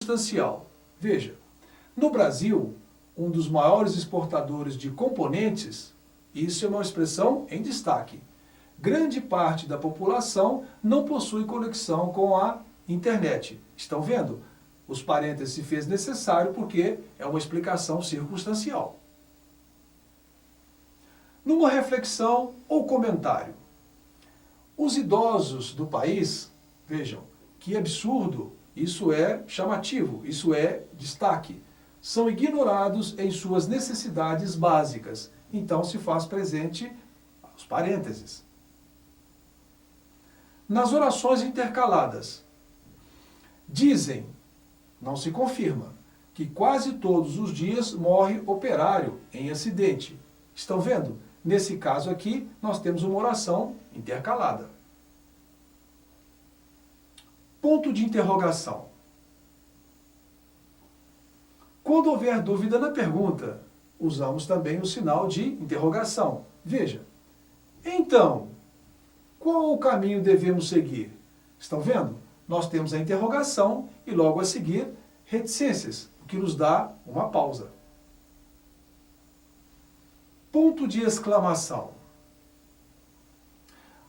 circunstancial. Veja, no Brasil, um dos maiores exportadores de componentes, isso é uma expressão em destaque. Grande parte da população não possui conexão com a internet. Estão vendo? Os parênteses se fez necessário porque é uma explicação circunstancial. Numa reflexão ou comentário, os idosos do país, vejam, que absurdo, isso é chamativo, isso é destaque, são ignorados em suas necessidades básicas. Então se faz presente os parênteses. Nas orações intercaladas, dizem, não se confirma, que quase todos os dias morre operário em acidente. Estão vendo? Nesse caso aqui, nós temos uma oração intercalada. Ponto de interrogação. Quando houver dúvida na pergunta, usamos também o sinal de interrogação. Veja, então, qual o caminho devemos seguir? Estão vendo? Nós temos a interrogação e logo a seguir reticências, o que nos dá uma pausa. Ponto de exclamação.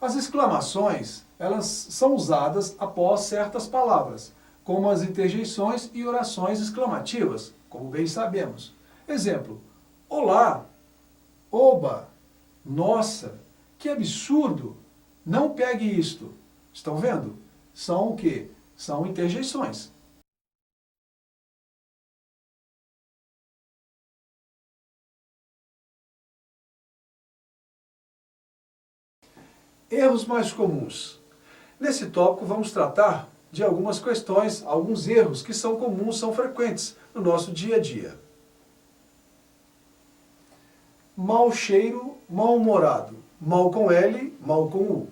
As exclamações, elas são usadas após certas palavras, como as interjeições e orações exclamativas, como bem sabemos. Exemplo, olá, oba, nossa, que absurdo, não pegue isto. Estão vendo? São o quê? São interjeições. Erros mais comuns. Nesse tópico vamos tratar de algumas questões, alguns erros que são comuns, são frequentes no nosso dia a dia. Mau cheiro, mal-humorado. Mal com L, mal com U.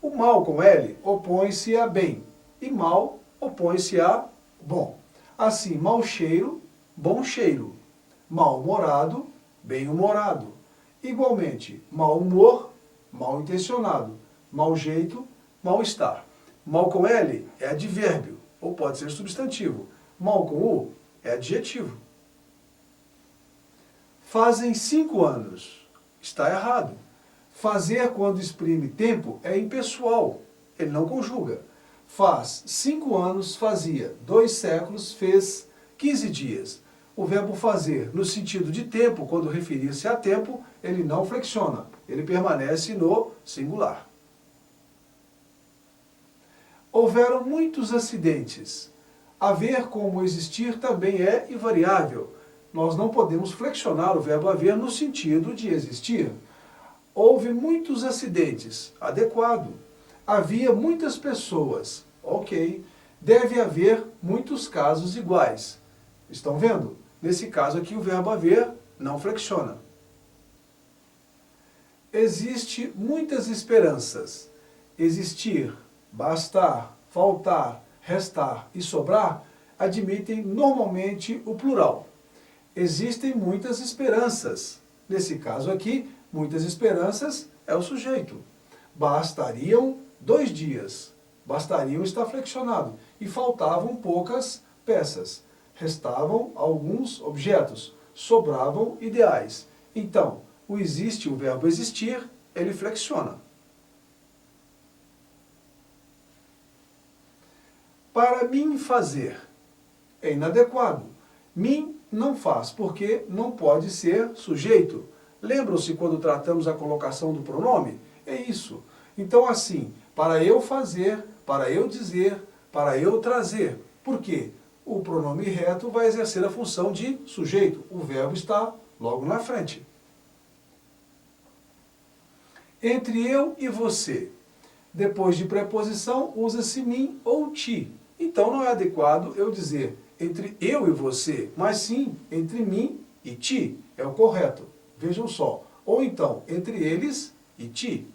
O mal com L opõe-se a bem e mal opõe-se a bom. Assim, mau cheiro, bom cheiro. Mal-humorado, bem-humorado. Igualmente, mau humor, mal intencionado. Mau jeito, mal-estar. Mal com L é advérbio, ou pode ser substantivo. Mal com U é adjetivo. Fazem 5 anos. Está errado. Fazer quando exprime tempo é impessoal. Ele não conjuga. Faz 5 anos, fazia. 2 séculos, fez 15 dias. O verbo fazer, no sentido de tempo, quando referir-se a tempo, ele não flexiona. Ele permanece no singular. Houveram muitos acidentes. Haver como existir também é invariável. Nós não podemos flexionar o verbo haver no sentido de existir. Houve muitos acidentes. Adequado. Havia muitas pessoas. Ok. Deve haver muitos casos iguais. Estão vendo? Nesse caso aqui o verbo haver não flexiona. Existe muitas esperanças. Existir, bastar, faltar, restar e sobrar admitem normalmente o plural. Existem muitas esperanças. Nesse caso aqui, muitas esperanças é o sujeito. Bastariam 2 dias. Bastariam está flexionado. E faltavam poucas peças. Restavam alguns objetos. Sobravam ideais. Então, o existe, o verbo existir, ele flexiona. Para mim fazer é inadequado. Mim não faz, porque não pode ser sujeito. Lembram-se quando tratamos a colocação do pronome? É isso. Então assim, para eu fazer, para eu dizer, para eu trazer. Por quê? O pronome reto vai exercer a função de sujeito. O verbo está logo na frente. Entre eu e você. Depois de preposição, usa-se mim ou ti. Então não é adequado eu dizer entre eu e você, mas sim entre mim e ti. É o correto. Vejam só. Ou então, entre eles e ti.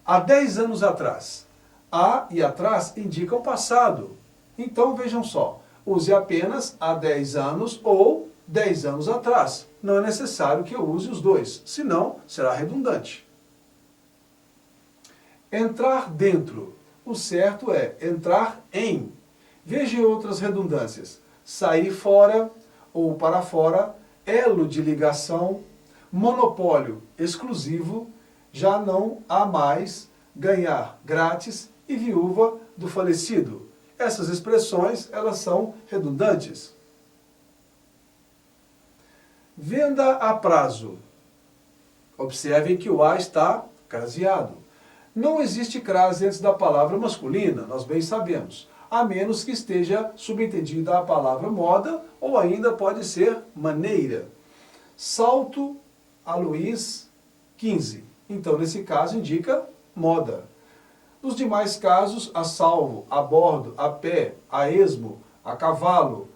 Há 10 anos atrás. Há e atrás indicam passado. Então vejam só. Use apenas há 10 anos ou 10 anos atrás. Não é necessário que eu use os dois, senão será redundante. Entrar dentro. O certo é entrar em. Veja outras redundâncias. Sair fora ou para fora, elo de ligação, monopólio exclusivo, já não há mais, ganhar grátis e viúva do falecido. Essas expressões, elas são redundantes. Venda a prazo. Observem que o A está craseado. Não existe crase antes da palavra masculina, nós bem sabemos, a menos que esteja subentendida a palavra moda, ou ainda pode ser maneira. Salto a Luiz 15. Então, nesse caso, indica moda. Nos demais casos, a salvo, a bordo, a pé, a esmo, a cavalo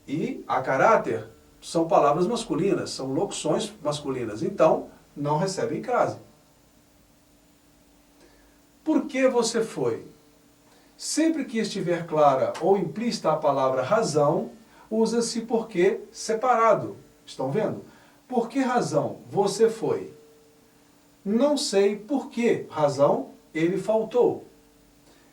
e a caráter são palavras masculinas, são locuções masculinas. Então, não recebem crase. Por que você foi? Sempre que estiver clara ou implícita a palavra razão, usa-se porque separado. Estão vendo? Por que razão você foi? Não sei por que razão ele faltou.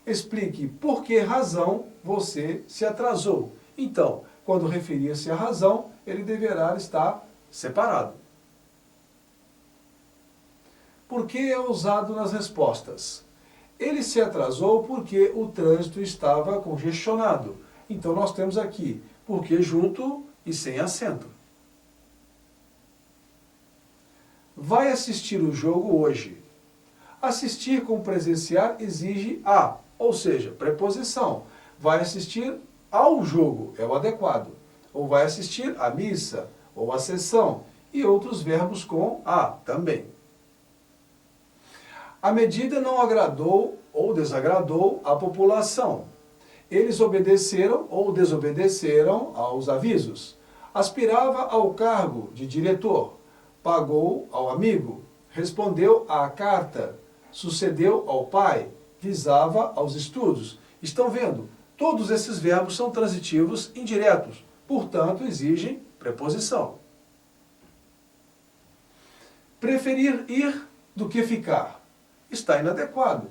Explique por que razão você se atrasou. Então, quando referir-se à razão, ele deverá estar separado. Por que é usado nas respostas? Ele se atrasou porque o trânsito estava congestionado. Então nós temos aqui porque junto e sem acento. Vai assistir o jogo hoje. Assistir com presenciar exige a, ou seja, preposição. Vai assistir ao jogo, é o adequado. Ou vai assistir à missa, ou à sessão, e outros verbos com a também. A medida não agradou ou desagradou a população. Eles obedeceram ou desobedeceram aos avisos. Aspirava ao cargo de diretor. Pagou ao amigo. Respondeu à carta. Sucedeu ao pai. Visava aos estudos. Estão vendo? Todos esses verbos são transitivos indiretos. Portanto, exigem preposição. Preferir ir do que ficar. Está inadequado.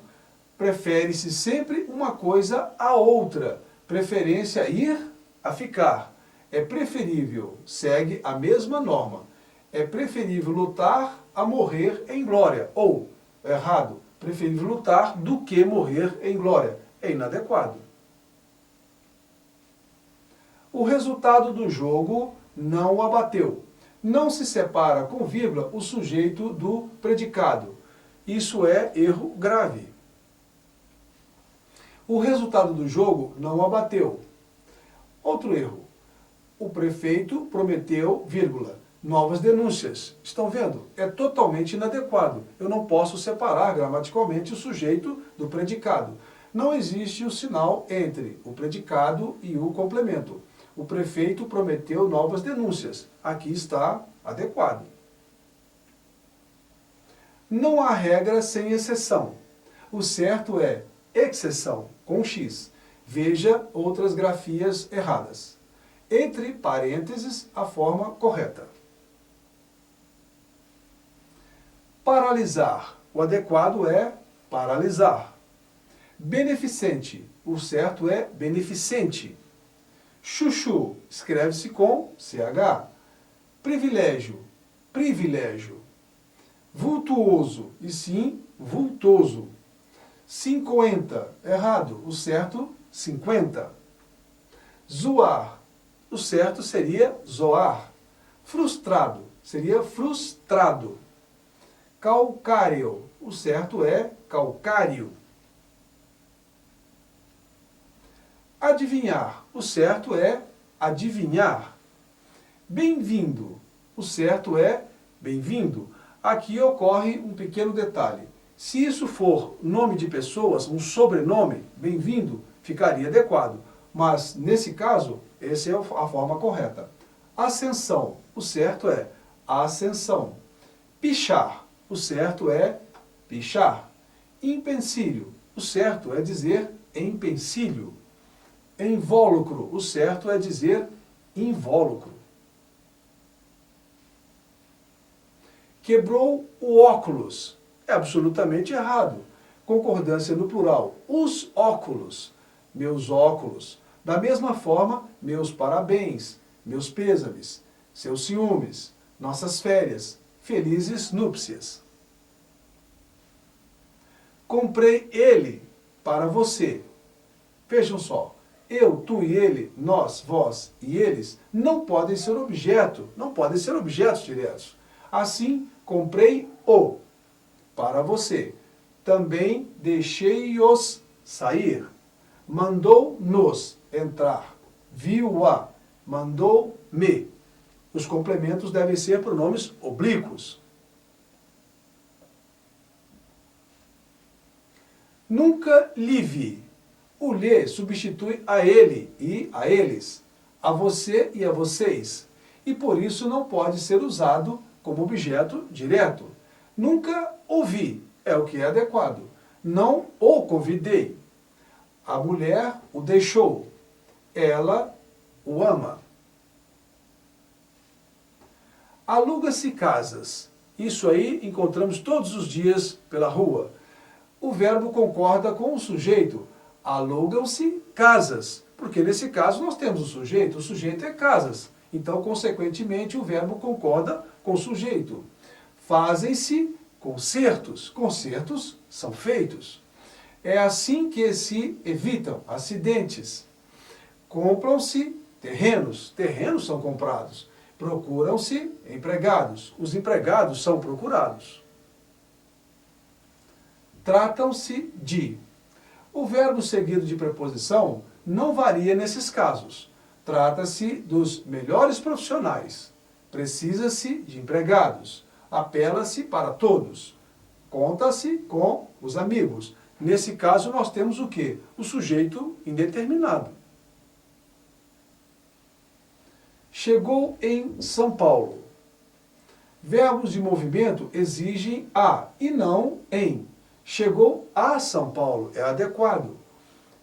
Prefere-se sempre uma coisa à outra. Preferência ir a ficar. É preferível, segue a mesma norma. É preferível lutar a morrer em glória. Ou, errado, preferível lutar do que morrer em glória. É inadequado. O resultado do jogo não o abateu. Não se separa com vírgula o sujeito do predicado. Isso é erro grave. O resultado do jogo não o abateu. Outro erro. O prefeito prometeu, vírgula, novas denúncias. Estão vendo? É totalmente inadequado. Eu não posso separar gramaticalmente o sujeito do predicado. Não existe o sinal entre o predicado e o complemento. O prefeito prometeu novas denúncias. Aqui está adequado. Não há regra sem exceção. O certo é exceção, com X. Veja outras grafias erradas. Entre parênteses, a forma correta. Paralisar. O adequado é paralisar. Beneficente. O certo é beneficente. Chuchu. Escreve-se com CH. Privilégio. Privilégio. Vultuoso. E sim, vultoso. 50. Errado. O certo, 50. Zoar. O certo seria zoar. Frustrado. Seria frustrado. Calcáreo. O certo é calcário. Adivinhar. O certo é adivinhar. Bem-vindo. O certo é bem-vindo. Aqui ocorre um pequeno detalhe. Se isso for nome de pessoas, um sobrenome, bem-vindo, ficaria adequado. Mas, nesse caso, essa é a forma correta. Ascensão. O certo é ascensão. Pichar. O certo é pichar. Empecilho. O certo é dizer empecilho. Invólucro. O certo é dizer invólucro. Quebrou o óculos. É absolutamente errado. Concordância no plural. Os óculos. Meus óculos. Da mesma forma, meus parabéns, meus pêsames, seus ciúmes, nossas férias, felizes núpcias. Comprei ele para você. Vejam só, eu, tu e ele, nós, vós e eles não podem ser objeto, não podem ser objetos diretos. Assim, comprei o para você. Também deixei-os sair. Mandou-nos entrar. Viu-a. Mandou-me. Os complementos devem ser pronomes oblíquos. Nunca lhe vi. O lhe substitui a ele e a eles, a você e a vocês, e por isso não pode ser usado como objeto direto. Nunca ouvi, é o que é adequado. Não o convidei. A mulher o deixou. Ela o ama. Aluga-se casas. Isso aí encontramos todos os dias pela rua. O verbo concorda com o sujeito. Alugam-se casas. Porque nesse caso nós temos o sujeito é casas. Então, consequentemente, o verbo concorda com o sujeito. Fazem-se concertos. Concertos são feitos. É assim que se evitam acidentes. Compram-se terrenos. Terrenos são comprados. Procuram-se empregados. Os empregados são procurados. Tratam-se de. O verbo seguido de preposição não varia nesses casos. Trata-se dos melhores profissionais. Precisa-se de empregados. Apela-se para todos. Conta-se com os amigos. Nesse caso, nós temos o quê? O sujeito indeterminado. Chegou em São Paulo. Verbos de movimento exigem a e não em. Chegou a São Paulo, é adequado.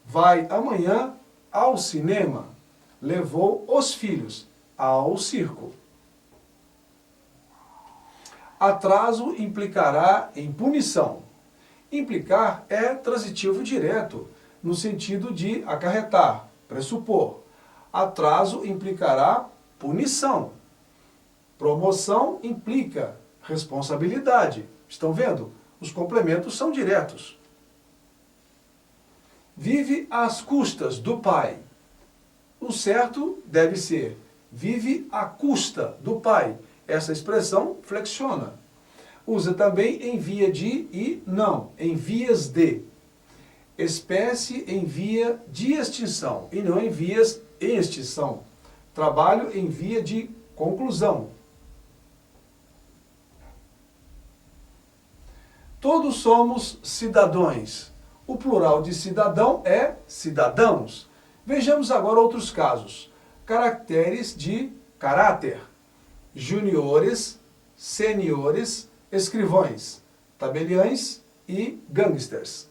Vai amanhã ao cinema. Levou os filhos ao circo. Atraso implicará em punição. Implicar é transitivo direto, no sentido de acarretar, pressupor. Atraso implicará punição. Promoção implica responsabilidade. Estão vendo? Os complementos são diretos. Vive às custas do pai. O certo deve ser vive à custa do pai. Essa expressão flexiona. Usa também em via de e não, em vias de. Espécie em via de extinção e não em vias em extinção. Trabalho em via de conclusão. Todos somos cidadãos. O plural de cidadão é cidadãos. Vejamos agora outros casos. Caracteres de caráter. Juniores, seniores, escrivães, tabeliães e gangsters.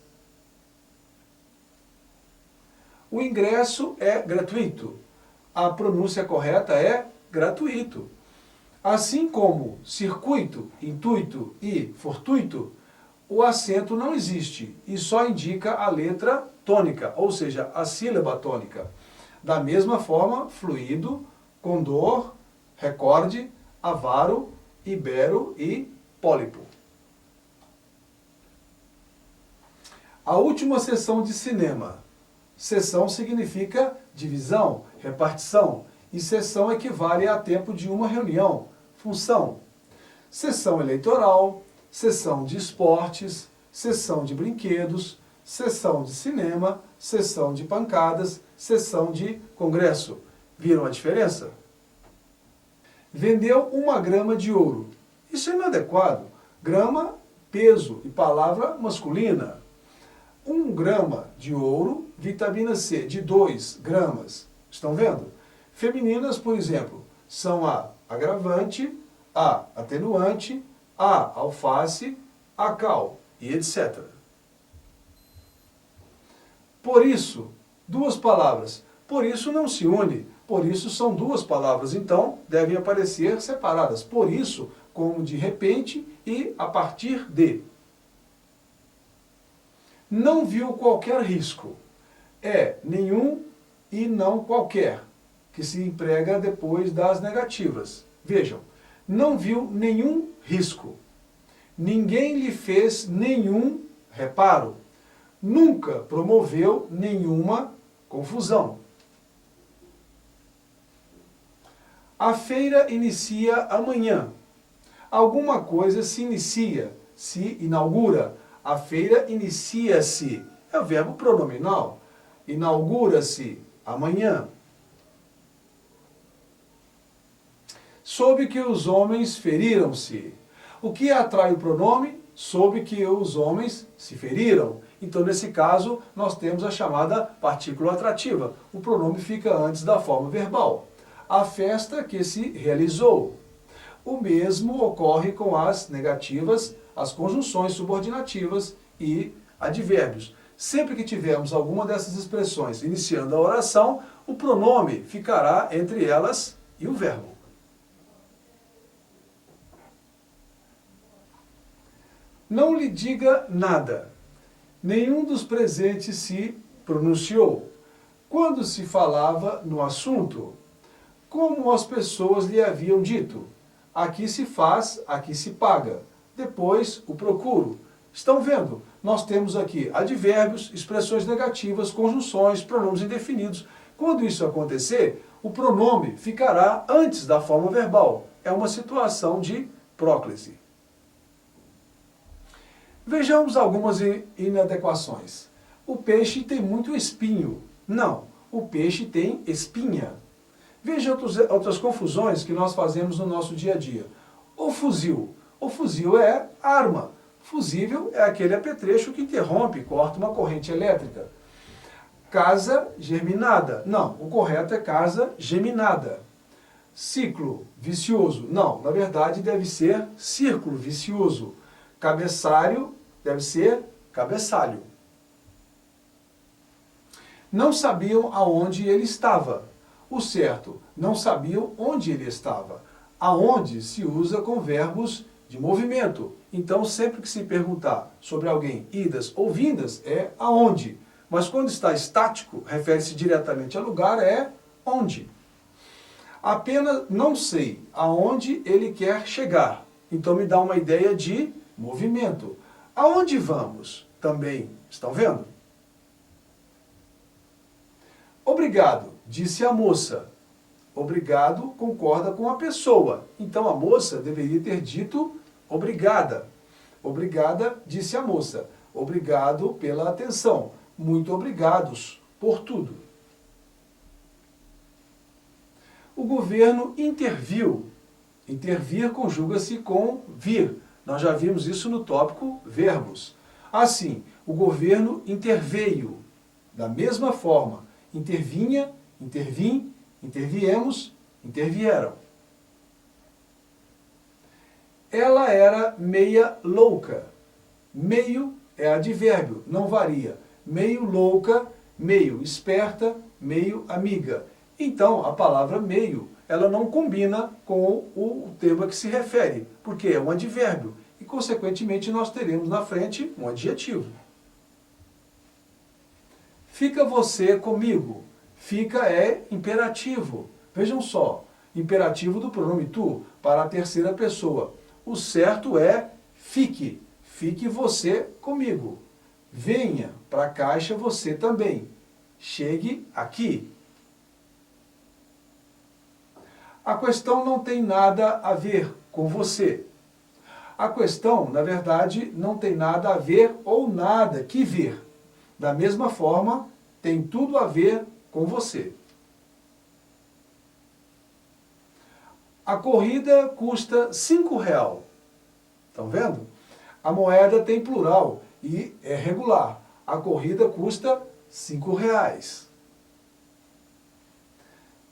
O ingresso é gratuito. A pronúncia correta é gratuito. Assim como circuito, intuito e fortuito, o acento não existe e só indica a letra tônica, ou seja, a sílaba tônica. Da mesma forma, fluido, condor, recorde, avaro, ibero e pólipo. A última sessão de cinema. Sessão significa divisão, repartição, e sessão equivale a tempo de uma reunião, função. Sessão eleitoral, sessão de esportes, sessão de brinquedos, sessão de cinema, sessão de pancadas, sessão de congresso. Viram a diferença? Vendeu 1 grama de ouro. Isso é inadequado. Grama, peso e palavra masculina. 1 grama de ouro, vitamina C de 2 gramas. Estão vendo? Femininas, por exemplo, são a agravante, a atenuante, a alface, a cal e etc. Por isso, 2 palavras. Por isso não se une. Por isso são 2 palavras. Então, devem aparecer separadas. Por isso, como de repente e a partir de. Não viu qualquer risco. É nenhum e não qualquer, que se emprega depois das negativas. Vejam, não viu nenhum risco. Ninguém lhe fez nenhum reparo. Nunca promoveu nenhuma confusão. A feira inicia amanhã. Alguma coisa se inicia, se inaugura. A feira inicia-se. É o verbo pronominal. Inaugura-se amanhã. Soube que os homens feriram-se. O que atrai o pronome? Soube que os homens se feriram. Então, nesse caso, nós temos a chamada partícula atrativa. O pronome fica antes da forma verbal. A festa que se realizou. O mesmo ocorre com as negativas, as conjunções subordinativas e advérbios. Sempre que tivermos alguma dessas expressões iniciando a oração, o pronome ficará entre elas e o verbo. Não lhe diga nada. Nenhum dos presentes se pronunciou. Quando se falava no assunto, como as pessoas lhe haviam dito, aqui se faz, aqui se paga. Depois o procuro. Estão vendo? Nós temos aqui advérbios, expressões negativas, conjunções, pronomes indefinidos. Quando isso acontecer, o pronome ficará antes da forma verbal. É uma situação de próclise. Vejamos algumas inadequações. O peixe tem muito espinho. Não, o peixe tem espinha. Veja outras confusões que nós fazemos no nosso dia a dia. O fuzil. O fuzil é arma. Fusível é aquele apetrecho que interrompe, corta uma corrente elétrica. Casa germinada. Não, o correto é casa geminada. Ciclo vicioso. Não, na verdade deve ser círculo vicioso. Cabeçalho deve ser cabeçalho. Não sabiam aonde ele estava. O certo, não sabiam onde ele estava. Aonde se usa com verbos de movimento. Então, sempre que se perguntar sobre alguém idas ou vindas, é aonde. Mas quando está estático, refere-se diretamente a lugar, é onde. Apenas não sei aonde ele quer chegar. Então, me dá uma ideia de movimento. Aonde vamos? Também, estão vendo? Obrigado, disse a moça. Obrigado concorda com a pessoa. Então a moça deveria ter dito obrigada. Obrigada, disse a moça. Obrigado pela atenção. Muito obrigados por tudo. O governo interviu. Intervir conjuga-se com vir. Nós já vimos isso no tópico verbos. Assim, o governo interveio. Da mesma forma, intervinha, intervim, interviemos, intervieram. Ela era meia louca. Meio é advérbio, não varia. Meio louca, meio esperta, meio amiga. Então, a palavra meio, ela não combina com o tema que se refere, porque é um advérbio. E, consequentemente, nós teremos na frente um adjetivo. Fica você comigo. Fica é imperativo. Vejam só, imperativo do pronome tu para a terceira pessoa. O certo é fique. Fique você comigo. Venha para a caixa você também. Chegue aqui. A questão não tem nada a ver com você. A questão, na verdade, não tem nada a ver ou nada que ver. Da mesma forma, tem tudo a ver com você. A corrida custa R$5. Estão vendo? A moeda tem plural e é regular. A corrida custa R$5.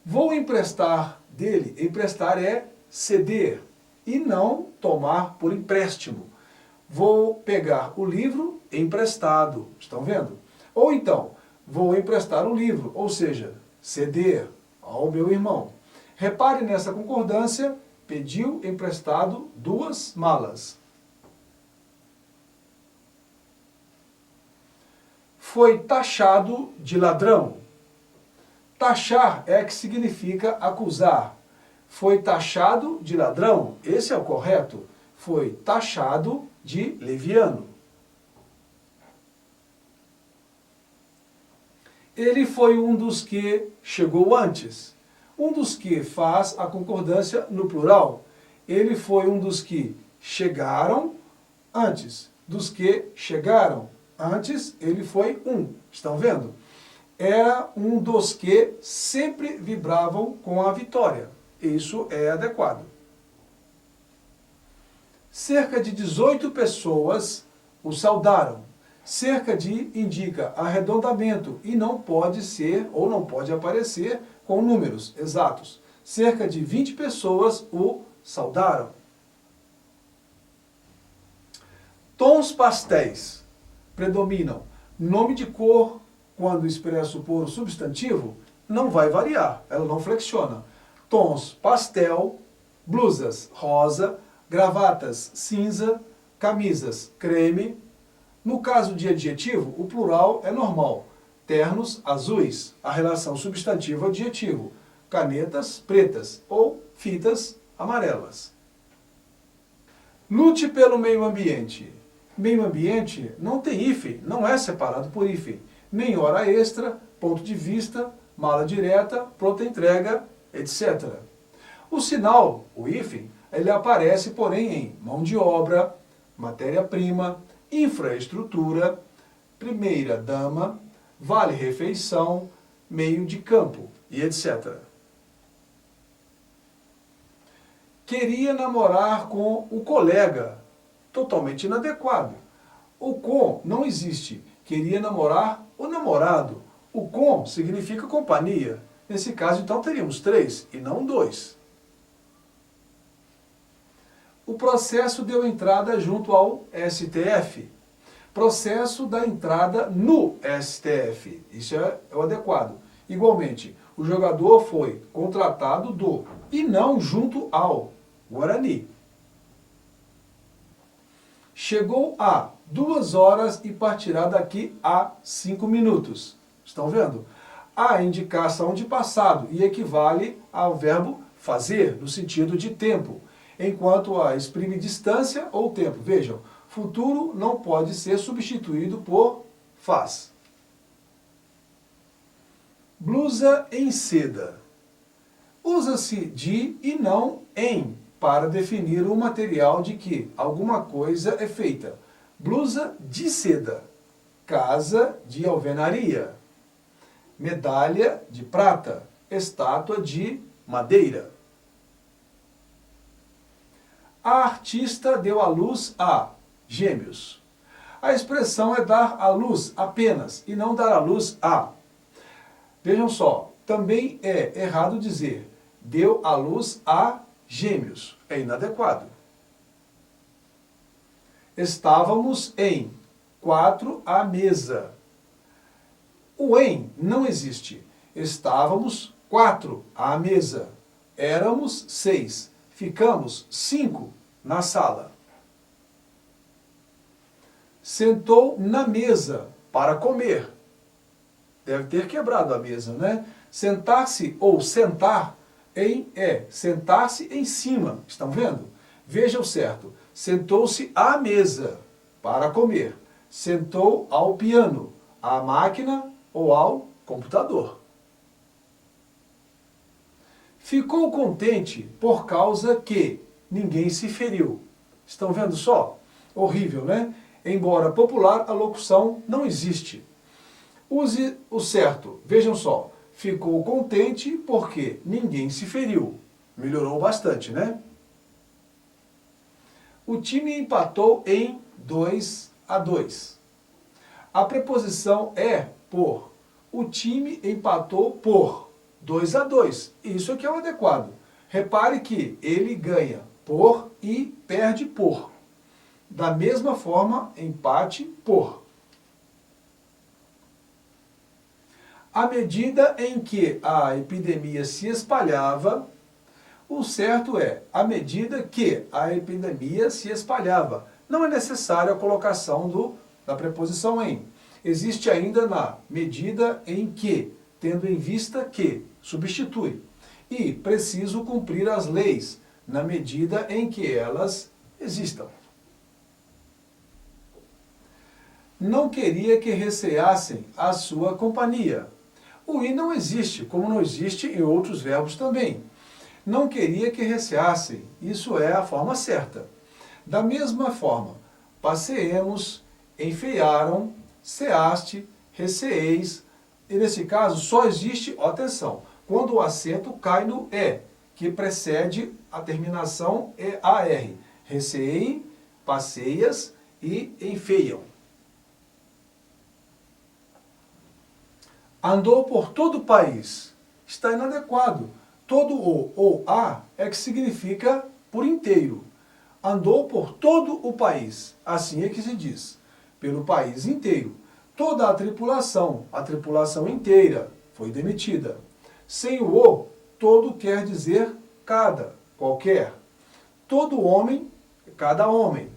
Vou emprestar dele. Emprestar é ceder e não tomar por empréstimo. Vou pegar o livro emprestado. Estão vendo? Ou então, vou emprestar o livro, ou seja, ceder ao meu irmão. Repare nessa concordância, pediu emprestado 2 malas. Foi taxado de ladrão. Taxar é que significa acusar. Foi taxado de ladrão, esse é o correto. Foi taxado de leviano. Ele foi um dos que chegou antes. Um dos que faz a concordância no plural. Ele foi um dos que chegaram antes. Dos que chegaram antes, ele foi um. Estão vendo? Era um dos que sempre vibravam com a vitória. Isso é adequado. Cerca de 18 pessoas o saudaram. Cerca de indica arredondamento e não pode ser ou não pode aparecer com números exatos. Cerca de 20 pessoas o saudaram. Tons pastéis predominam. Nome de cor, quando expresso por substantivo, não vai variar, ela não flexiona. Tons pastel, blusas rosa, gravatas cinza, camisas creme. No caso de adjetivo, o plural é normal. Ternos azuis, a relação substantivo-adjetivo. Canetas pretas ou fitas amarelas. Lute pelo meio ambiente. Meio ambiente não tem hífen, não é separado por hífen. Nem hora extra, ponto de vista, mala direta, pronta entrega, etc. O sinal, o hífen, ele aparece, porém, em mão de obra, matéria-prima, infraestrutura, primeira dama, vale-refeição, meio de campo e etc. Queria namorar com o colega, totalmente inadequado. O com não existe. Queria namorar o namorado. O com significa companhia. Nesse caso, então, teríamos 3 e não 2. O processo deu entrada junto ao STF. Processo da entrada no STF. Isso é o adequado. Igualmente, o jogador foi contratado do e não junto ao Guarani. Chegou a 2 horas e partirá daqui a 5 minutos. Estão vendo? A indicação de passado e equivale ao verbo fazer, no sentido de tempo, enquanto a exprime distância ou tempo. Vejam, futuro não pode ser substituído por faz. Blusa em seda. Usa-se de e não em para definir o material de que alguma coisa é feita. Blusa de seda. Casa de alvenaria. Medalha de prata. Estátua de madeira. A artista deu à luz a gêmeos. A expressão é dar à luz apenas e não dar à luz a. Vejam só, também é errado dizer deu à luz a gêmeos. É inadequado. Estávamos em 4 à mesa. O em não existe. Estávamos 4 à mesa. Éramos 6. Ficamos 5 na sala. Sentou na mesa para comer. Deve ter quebrado a mesa, né? Sentar-se ou sentar em sentar-se em cima. Estão vendo? Vejam certo. Sentou-se à mesa para comer. Sentou ao piano, à máquina ou ao computador. Ficou contente por causa que ninguém se feriu. Estão vendo só? Horrível, né? Embora popular, a locução não existe. Use o certo. Vejam só. Ficou contente porque ninguém se feriu. Melhorou bastante, né? O time empatou em 2 a 2. A preposição é por. O time empatou por 2 a 2. Isso aqui é o adequado. Repare que ele ganha por e perde por. Da mesma forma, empate por. À medida em que a epidemia se espalhava, o certo é, à medida que a epidemia se espalhava. Não é necessária a colocação da preposição em. Existe ainda na medida em que tendo em vista que, substitui, e preciso cumprir as leis, na medida em que elas existam. Não queria que receassem a sua companhia. O i não existe, como não existe em outros verbos também. Não queria que receassem, isso é a forma certa. Da mesma forma, passeemos, enfeiaram, ceaste, receeis, e nesse caso só existe, ó, atenção, quando o acento cai no E, que precede a terminação EAR. Receiem, passeias e enfeiam. Andou por todo o país. Está inadequado. Todo o ou a é que significa por inteiro. Andou por todo o país. Assim é que se diz. Pelo país inteiro. Toda a tripulação inteira, foi demitida. Sem o, todo quer dizer cada, qualquer. Todo homem, cada homem,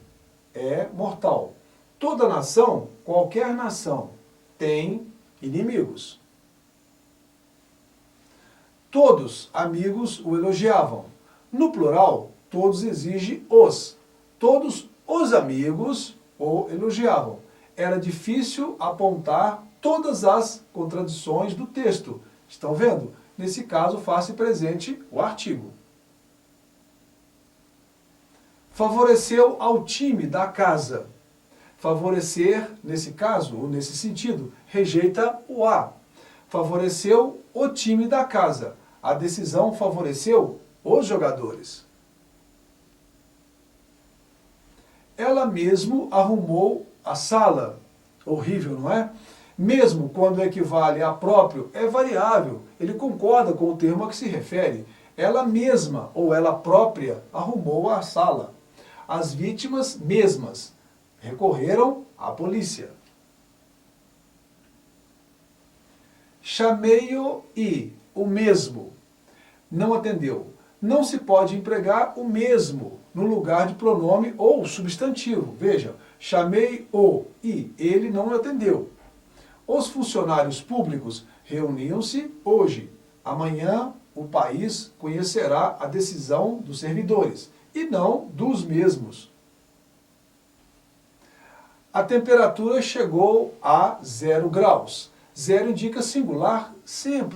é mortal. Toda nação, qualquer nação, tem inimigos. Todos amigos o elogiavam. No plural, todos exige os. Todos os amigos o elogiavam. Era difícil apontar todas as contradições do texto. Estão vendo? Nesse caso, faz-se presente o artigo. Favoreceu ao time da casa. Favorecer, nesse caso, ou nesse sentido, rejeita o a. Favoreceu o time da casa. A decisão favoreceu os jogadores. Ela mesmo arrumou a sala. Horrível, não é? Mesmo quando equivale a próprio, é variável. Ele concorda com o termo a que se refere. Ela mesma, ou ela própria, arrumou a sala. As vítimas mesmas recorreram à polícia. Chamei-o e o mesmo não atendeu. Não se pode empregar o mesmo no lugar de pronome ou substantivo. Veja, chamei-o e ele não atendeu. Os funcionários públicos reuniam-se hoje. Amanhã o país conhecerá a decisão dos servidores e não dos mesmos. A temperatura chegou a 0 graus. 0 indica singular sempre.